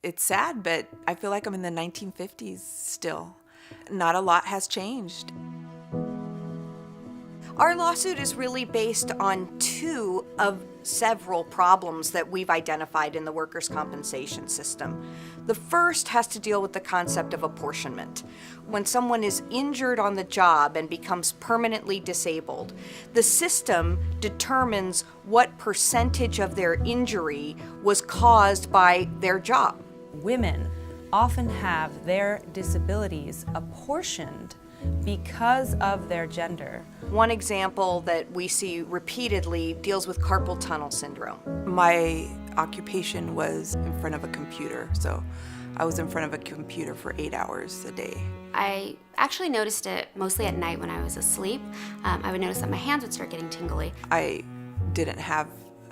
It's sad, but I feel like I'm in the 1950s still. Not a lot has changed. Our lawsuit is really based on two of several problems that we've identified in the workers' compensation system. The first has to deal with the concept of apportionment. When someone is injured on the job and becomes permanently disabled, the system determines what percentage of their injury was caused by their job. Women often have their disabilities apportioned because of their gender. One example that we see repeatedly deals with carpal tunnel syndrome. My occupation was in front of a computer, so I was in front of a computer for 8 hours a day. I actually noticed it mostly at night when I was asleep. I would notice that my hands would start getting tingly. I didn't have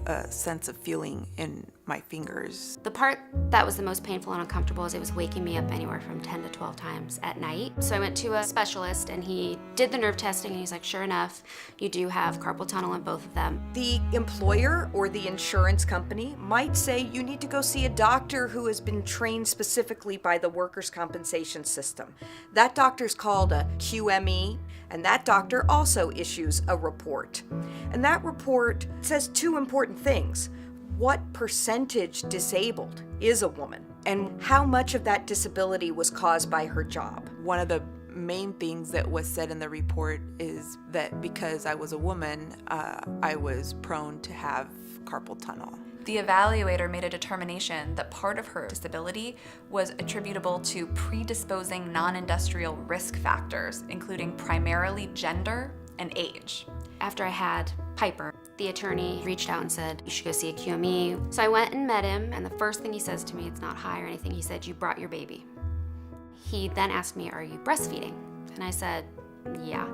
a sense of feeling in my fingers. The part that was the most painful and uncomfortable is it was waking me up anywhere from 10 to 12 times at night. So I went to a specialist and he did the nerve testing and he's like, sure enough, you do have carpal tunnel in both of them. The employer or the insurance company might say you need to go see a doctor who has been trained specifically by the workers' compensation system. That doctor's called a QME, and that doctor also issues a report. And that report says two important things. What percentage disabled is a woman, and how much of that disability was caused by her job? One of the main things that was said in the report is that because I was a woman, I was prone to have carpal tunnel. The evaluator made a determination that part of her disability was attributable to predisposing non-industrial risk factors, including primarily gender and age. After I had Piper, the attorney reached out and said, you should go see a QME. So I went and met him, and the first thing he says to me, it's not high or anything, he said, you brought your baby. He then asked me, are you breastfeeding? And I said, yeah.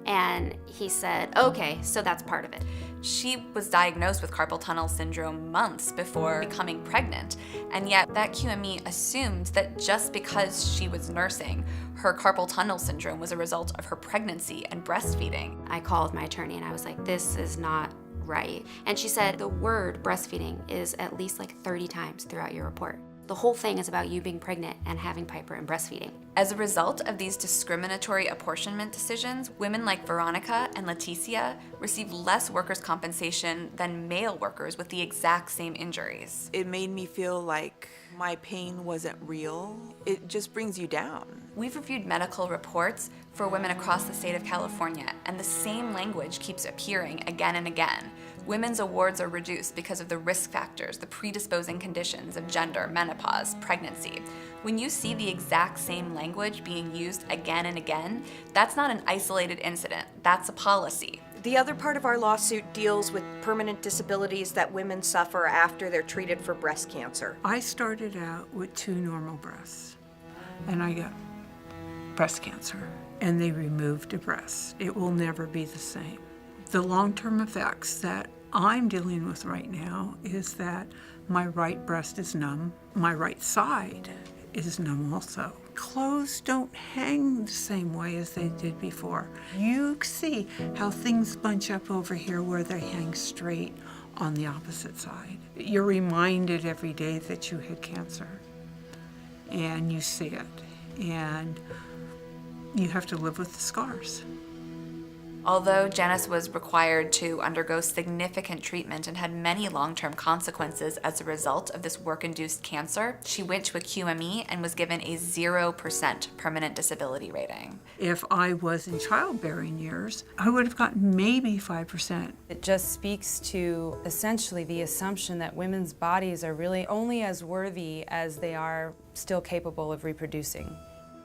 And he said, okay, so that's part of it. She was diagnosed with carpal tunnel syndrome months before becoming pregnant, and yet that QME assumed that just because she was nursing, her carpal tunnel syndrome was a result of her pregnancy and breastfeeding. I called my attorney and I was like, this is not right. And she said, the word breastfeeding is at least like 30 times throughout your report. The whole thing is about you being pregnant and having Piper and breastfeeding. As a result of these discriminatory apportionment decisions, women like Veronica and Leticia receive less workers' compensation than male workers with the exact same injuries. It made me feel like my pain wasn't real. It just brings you down. We've reviewed medical reports for women across the state of California, and the same language keeps appearing again and again. Women's awards are reduced because of the risk factors, the predisposing conditions of gender, menopause, pregnancy. When you see the exact same language being used again and again, that's not an isolated incident, that's a policy. The other part of our lawsuit deals with permanent disabilities that women suffer after they're treated for breast cancer. I started out with 2 normal breasts, and I got breast cancer, and they removed a breast. It will never be the same. The long-term effects that I'm dealing with right now is that my right breast is numb, my right side is numb also. Clothes don't hang the same way as they did before. You see how things bunch up over here where they hang straight on the opposite side. You're reminded every day that you had cancer, and you see it, and you have to live with the scars. Although Janice was required to undergo significant treatment and had many long-term consequences as a result of this work-induced cancer, she went to a QME and was given a 0% permanent disability rating. If I was in childbearing years, I would have gotten maybe 5%. It just speaks to essentially the assumption that women's bodies are really only as worthy as they are still capable of reproducing.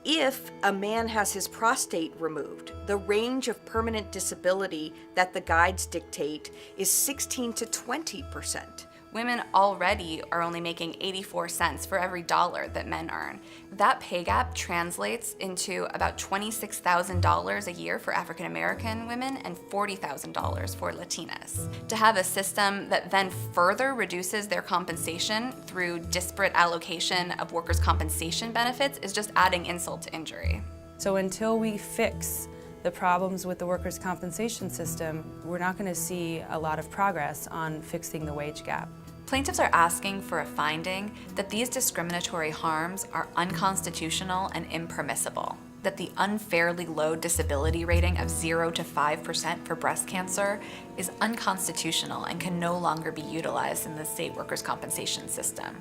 If a man has his prostate removed, the range of permanent disability that the guides dictate is 16 to 20%. Women already are only making 84 cents for every dollar that men earn. That pay gap translates into about $26,000 a year for African American women and $40,000 for Latinas. To have a system that then further reduces their compensation through disparate allocation of workers' compensation benefits is just adding insult to injury. So until we fix the problems with the workers' compensation system, we're not going to see a lot of progress on fixing the wage gap. Plaintiffs are asking for a finding that these discriminatory harms are unconstitutional and impermissible, that the unfairly low disability rating of 0 to 5% for breast cancer is unconstitutional and can no longer be utilized in the state workers' compensation system.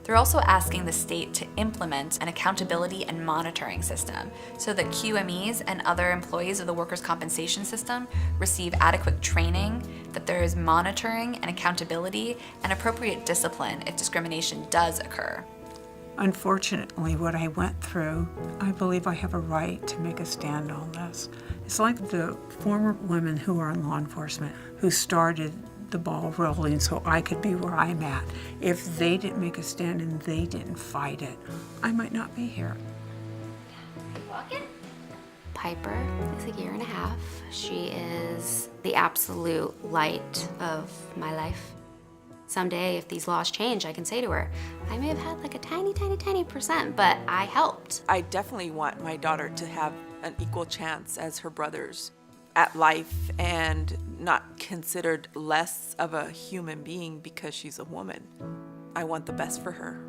They're also asking the state to implement an accountability and monitoring system so that QMEs and other employees of the workers' compensation system receive adequate training, that there is monitoring and accountability and appropriate discipline if discrimination does occur. Unfortunately, what I went through, I believe I have a right to make a stand on this. It's like the former women who are in law enforcement who started the ball rolling so I could be where I'm at. If they didn't make a stand and they didn't fight it, I might not be here. Walking? Piper is a 1.5 years. She is the absolute light of my life. Someday, if these laws change, I can say to her, I may have had like a tiny, tiny, tiny percent, but I helped. I definitely want my daughter to have an equal chance as her brothers at life and not considered less of a human being because she's a woman. I want the best for her.